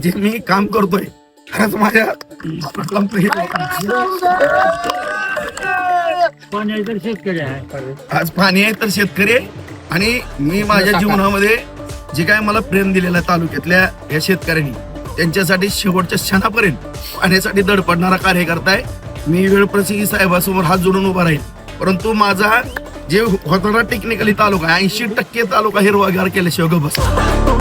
जे मी काम करतोय खरंच माझ्या पाणी आहे तर शेतकरी आहे. आज पाणी आहे तर शेतकरी आहे. आणि मी माझ्या जीवनामध्ये जे काय मला प्रेम दिलेलं आहे तालुक्यातल्या या शेतकऱ्यांनी, त्यांच्यासाठी शेवटच्या क्षणापर्यंत पाण्यासाठी धडपडणारा कार्यकर्ता आहे मी. वेळप्रसंगी साहेबासमोर हात जोडून उभा राहील. परंतु माझा जे होता टेक्निकली तालुका 80% तालुका हिरवागार केल्याशिवाय गप्प बसला.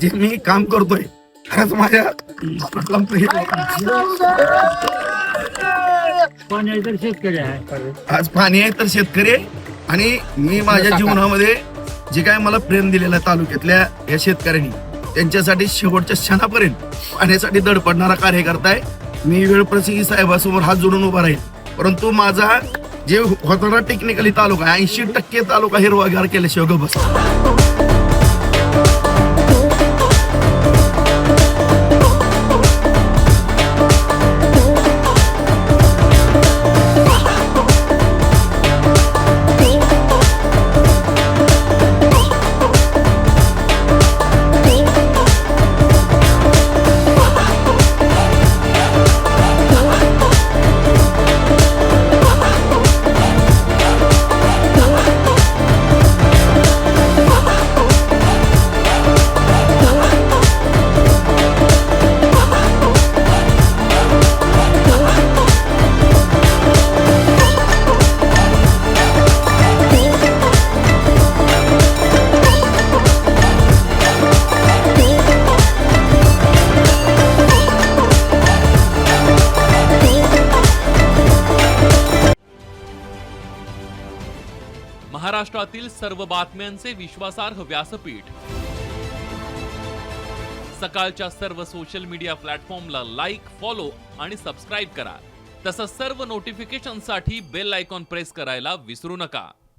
जे मी काम करतोय खरंच माझ्या पाणी आहे तर शेतकरी आहे. आज पाणी आहे तर शेतकरी आहे. आणि मी माझ्या जीवनामध्ये जे काय मला प्रेम दिलेलं आहे तालुक्यातल्या या शेतकऱ्यांनी, त्यांच्यासाठी शेवटच्या क्षणापर्यंत पाण्यासाठी धडपडणारा कार्यकर्ता आहे मी. वेळप्रसंगी साहेबासमोर हात जोडून उभा राहील. परंतु माझा जे होता टेक्निकली तालुका 80% तालुका हिरवागार केल्याशिवाय गप्प बसला. महाराष्ट्रातील सर्व बातम्यांचे विश्वासार्ह व्यासपीठ. सकाळच्या सर्व सोशल मीडिया प्लॅटफॉर्मला लाईक, फॉलो आणि सबस्क्राईब करा. तसंच सर्व नोटिफिकेशनसाठी बेल आयकॉन प्रेस करायला विसरू नका.